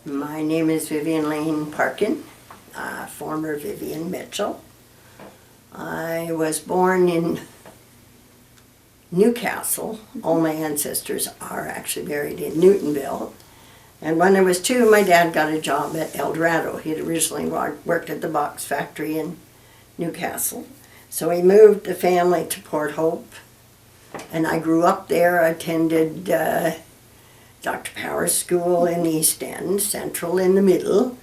My name is Vivian Layne Parkin, former Vivian Mitchell. I was born in Newcastle. All my ancestors are actually buried in Newtonville. And when I was 2, my dad got a job at El Dorado. He had originally worked at the box factory in Newcastle. So he moved the family to Port Hope. And I grew up there. I attended Dr. Power's School in East End, Central in the middle.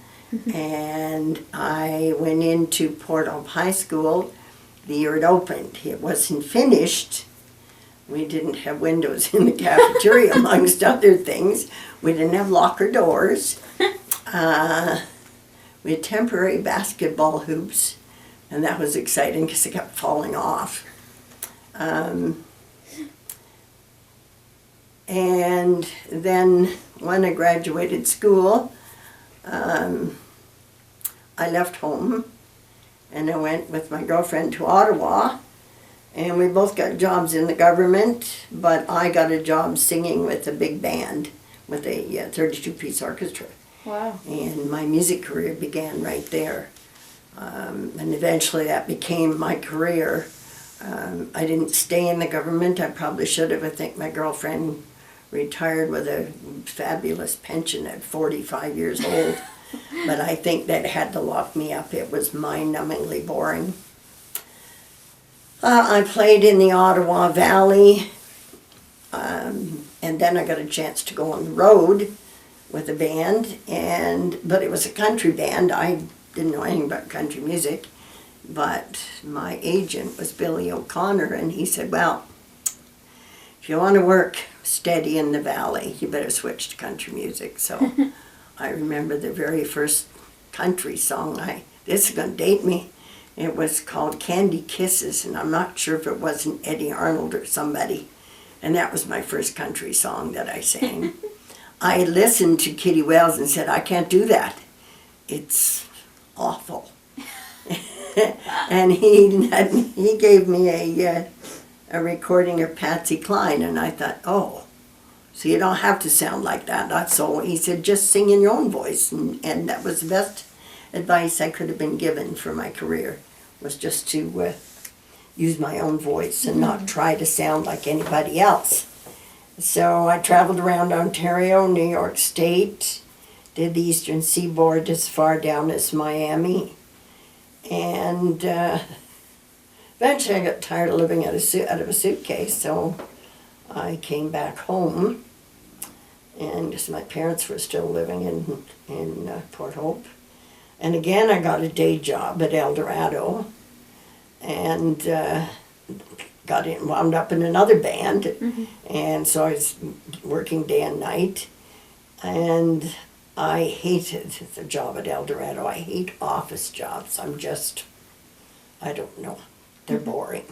And I went into Port Hope High School the year it opened. It wasn't finished. We didn't have windows in the cafeteria, amongst other things. We didn't have locker doors. We had temporary basketball hoops, and that was exciting because it kept falling off. And then when I graduated school, I left home and I went with my girlfriend to Ottawa, and we both got jobs in the government, but I got a job singing with a big band with a 32-piece orchestra. Wow. And my music career began right there. And eventually that became my career. I didn't stay in the government. I probably should have. I think my girlfriend retired with a fabulous pension at 45 years old. But I think that had to lock me up. It was mind-numbingly boring. I played in the Ottawa Valley, and then I got a chance to go on the road with a band, but it was a country band. I didn't know anything about country music, but my agent was Billy O'Connor, and he said, well, if you want to work steady in the valley, you better switch to country music. So I remember the very first country song. This is going to date me. It was called Candy Kisses, and I'm not sure if it wasn't Eddie Arnold or somebody. And that was my first country song that I sang. I listened to Kitty Wells and said, I can't do that. It's awful. And he gave me a recording of Patsy Cline, and I thought, oh, so you don't have to sound like that. So he said, just sing in your own voice, and that was the best advice I could have been given for my career, was just to use my own voice and not try to sound like anybody else. So I traveled around Ontario, New York State, did the Eastern Seaboard as far down as Miami, and eventually I got tired of living out of a suitcase, so I came back home, and because my parents were still living in Port Hope. And again, I got a day job at El Dorado, and wound up in another band, and so I was working day and night, and I hated the job at El Dorado. I hate office jobs. I don't know, they're boring.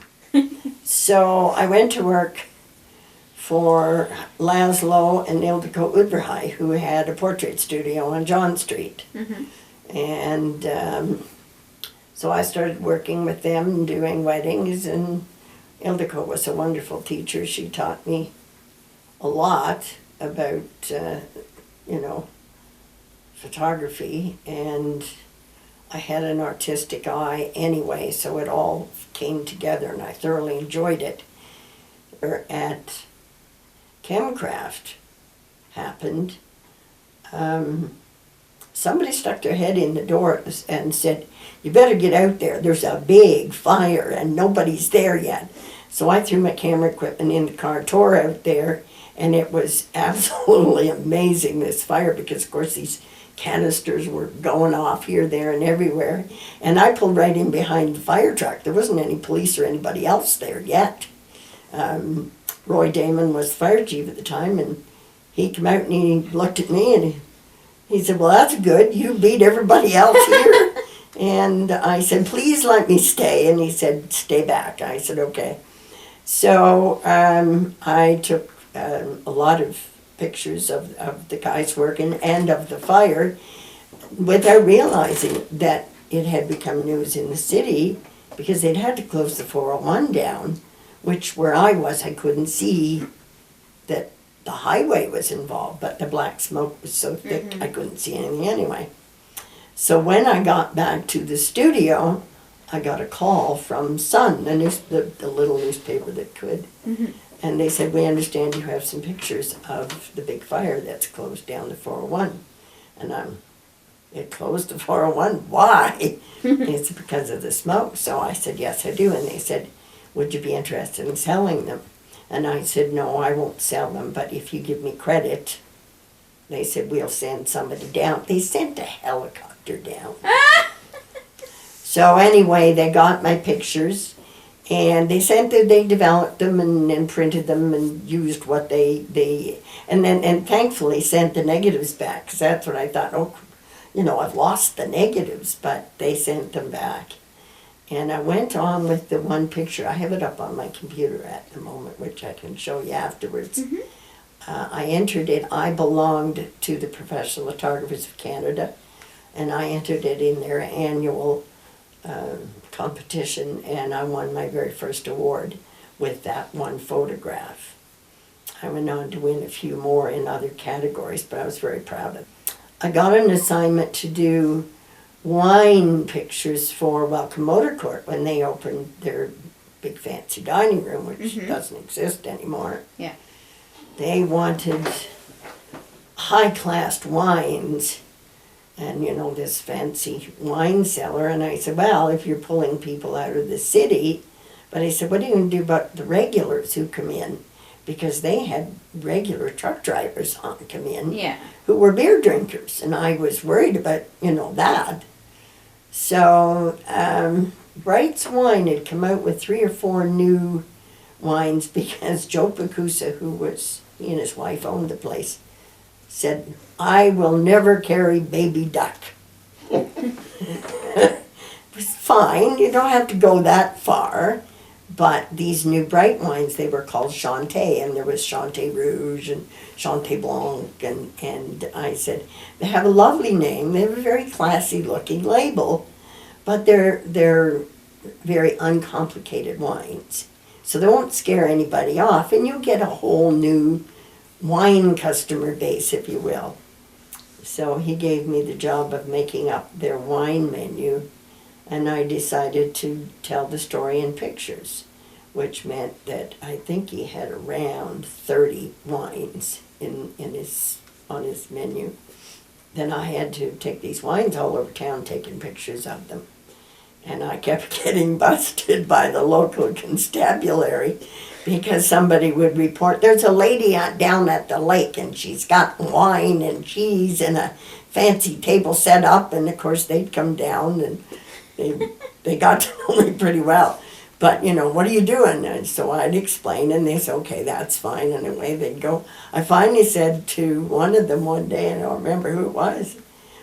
So I went to work for Laszlo and Ildiko Udvarhaj, who had a portrait studio on John Street. And so I started working with them and doing weddings, and Ildiko was a wonderful teacher. She taught me a lot about, photography, and I had an artistic eye anyway, so it all came together, and I thoroughly enjoyed it. At Chemcraft happened, somebody stuck their head in the door and said, you better get out there, there's a big fire and nobody's there yet. So I threw my camera equipment in the car, tore out there, and it was absolutely amazing, this fire, because of course these canisters were going off here, there, and everywhere. And I pulled right in behind the fire truck. There wasn't any police or anybody else there yet. Roy Damon was the fire chief at the time, and he came out and he looked at me and he said, well, that's good. You beat everybody else here. And I said, please let me stay. And he said, stay back. I said, okay. So I took a lot of pictures of the guys working and of the fire without realizing that it had become news in the city, because they'd had to close the 401 down, which where I was, I couldn't see that the highway was involved, but the black smoke was so thick I couldn't see anything anyway. So when I got back to the studio, I got a call from Sun, the little newspaper that could. And they said, we understand you have some pictures of the big fire that's closed down the 401. And it closed the 401. Why? It's because of the smoke. So I said, yes, I do. And they said, would you be interested in selling them? And I said, no, I won't sell them, but if you give me credit, they said, we'll send somebody down. They sent a helicopter down. So anyway, they got my pictures, and they developed them and printed them and used what and thankfully sent the negatives back, because that's what I thought, oh, I've lost the negatives, but they sent them back. And I went on with the one picture. I have it up on my computer at the moment, which I can show you afterwards. I entered it. I belonged to the Professional Photographers of Canada, and I entered it in their annual competition, and I won my very first award with that one photograph. I went on to win a few more in other categories, but I was very proud of it. I got an assignment to do wine pictures for Welcome Motor Court when they opened their big fancy dining room, which doesn't exist anymore. Yeah. They wanted high-class wines and, this fancy wine cellar. And I said, well, if you're pulling people out of the city. But I said, what are you going to do about the regulars who come in? Because they had regular truck drivers come in who were beer drinkers. And I was worried about, that. So Bright's Wine had come out with 3 or 4 new wines because Joe Pacusa, he and his wife owned the place, said, I will never carry baby duck. It was fine, you don't have to go that far. But these new bright wines, they were called Chanté, and there was Chanté Rouge and Chanté Blanc, and I said, they have a lovely name, they have a very classy looking label, but they're very uncomplicated wines. So they won't scare anybody off, and you'll get a whole new wine customer base, if you will. So he gave me the job of making up their wine menu, and I decided to tell the story in pictures, which meant that I think he had around 30 wines on his menu. Then I had to take these wines all over town, taking pictures of them. And I kept getting busted by the local constabulary because somebody would report, there's a lady down at the lake and she's got wine and cheese and a fancy table set up, and of course they'd come down and they got to know me pretty well. But, what are you doing? And so I'd explain, and they said, okay, that's fine, and away they'd go. I finally said to one of them one day, and I don't remember who it was,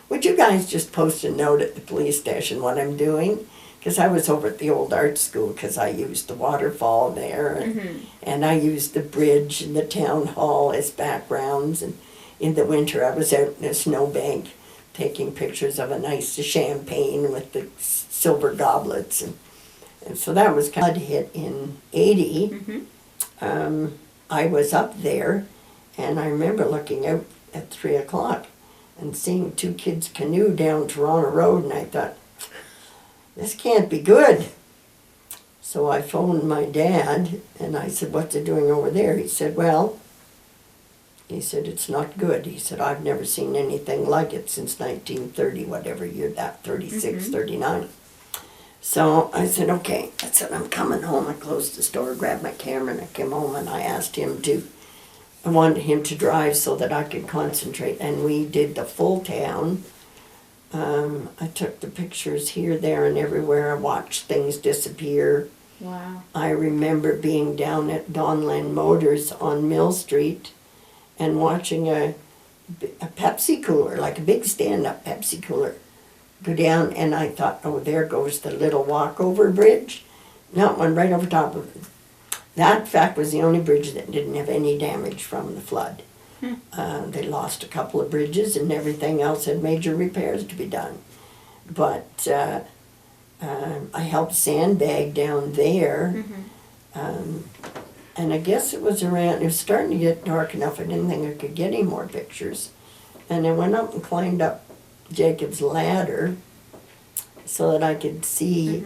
would you guys just post a note at the police station what I'm doing? Because I was over at the old art school, because I used the waterfall there, and I used the bridge and the town hall as backgrounds, and in the winter I was out in a snowbank taking pictures of a nice champagne with the silver goblets, and so that was kind of hit in 80. I was up there, and I remember looking out at 3 o'clock and seeing 2 kids canoe down Toronto Road, and I thought, this can't be good. So I phoned my dad, and I said, what's it doing over there? He said, it's not good. He said, I've never seen anything like it since 1930, whatever year that, 36, 39. So I said, okay. I said, I'm coming home. I closed the store, grabbed my camera, and I came home, and I wanted him to drive so that I could concentrate. And we did the full town. I took the pictures here, there, and everywhere. I watched things disappear. Wow. I remember being down at Donlan Motors on Mill Street and watching a Pepsi cooler, like a big stand-up Pepsi cooler, go down, and I thought, oh, there goes the little walkover bridge. Not one right over top of it. That, in fact, was the only bridge that didn't have any damage from the flood. They lost a couple of bridges, and everything else had major repairs to be done. But I helped sandbag down there. And I guess it was starting to get dark enough, I didn't think I could get any more pictures. And I went up and climbed up Jacob's ladder so that I could see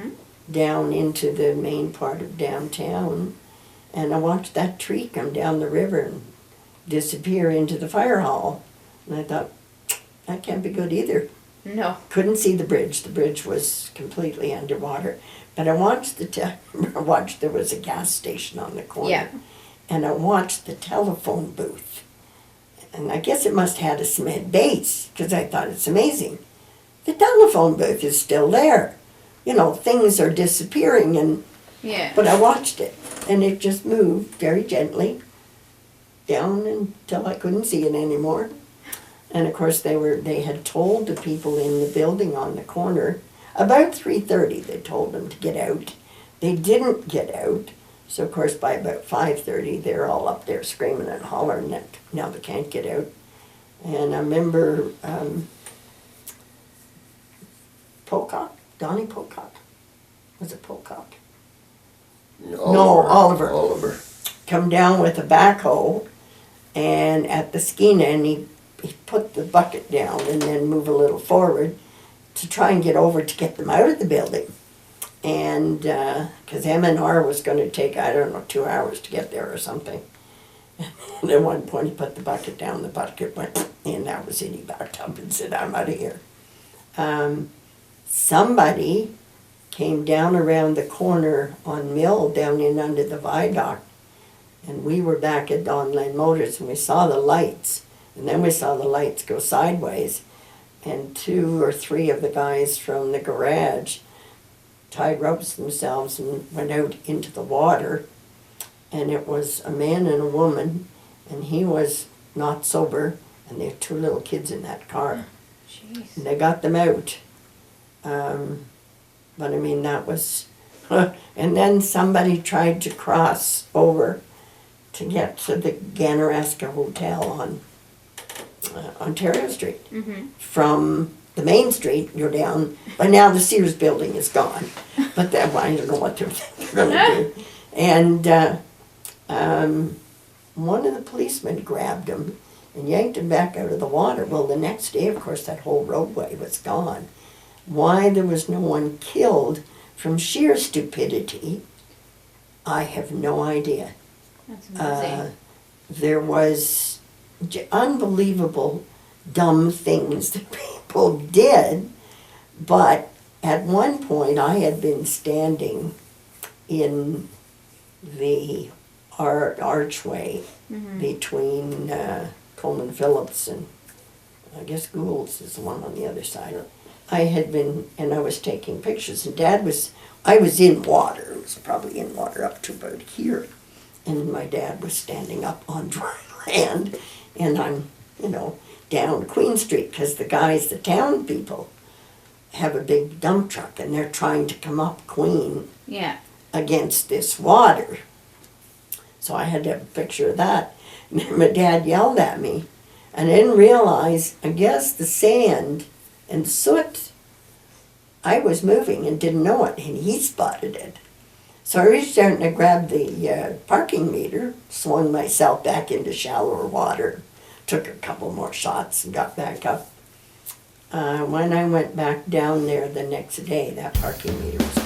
down into the main part of downtown. And I watched that tree come down the river and disappear into the fire hall. And I thought, that can't be good either. No. Couldn't see the bridge. The bridge was completely underwater. But I watched there was a gas station on the corner. Yeah. And I watched the telephone booth. And I guess it must have had a cement base, because I thought it's amazing. The telephone booth is still there. You know, things are disappearing, and Yeah. but I watched it, and it just moved very gently down until I couldn't see it anymore. And of course they had told the people in the building on the corner, about 3:30 they told them to get out. They didn't get out, so of course by about 5:30 they're all up there screaming and hollering that now they can't get out. And I remember Donnie Pocock, was it Pocock? No, Oliver. Come down with a backhoe and at the skeena, and he put the bucket down and then move a little forward to try and get over to get them out of the building. And because M&R was going to take, I don't know, 2 hours to get there or something. And at one point he put the bucket down, the bucket went, and that was it. He backed up and said, I'm out of here. Somebody came down around the corner on Mill, down in under the viaduct, and we were back at Don Layne Motors, and we saw the lights, and then we saw the lights go sideways, and 2 or 3 of the guys from the garage tied ropes themselves and went out into the water, and it was a man and a woman, and he was not sober, and there were 2 little kids in that car. Jeez. And they got them out. But I mean, that was, and then somebody tried to cross over to get to the Ganaraska Hotel on Ontario Street. From the main street, you're down, but now the Sears building is gone. But that, I don't know what they're going to do. And one of the policemen grabbed him and yanked him back out of the water. Well, the next day, of course, that whole roadway was gone. Why there was no one killed from sheer stupidity, I have no idea. That's amazing. There was unbelievable dumb things that people did, but at one point I had been standing in the archway between Coleman Phillips and I guess Gould's is the one on the other side. I had been, and I was taking pictures, and I was in water, it was probably in water up to about here, and my dad was standing up on dry land, and I'm, down Queen Street, because the town people have a big dump truck, and they're trying to come up Queen against this water. So I had to have a picture of that, and then my dad yelled at me, and I didn't realize, I guess the sand and soot, I was moving and didn't know it, and he spotted it. So I reached out and I grabbed the parking meter, swung myself back into shallower water, took a couple more shots and got back up. When I went back down there the next day, that parking meter was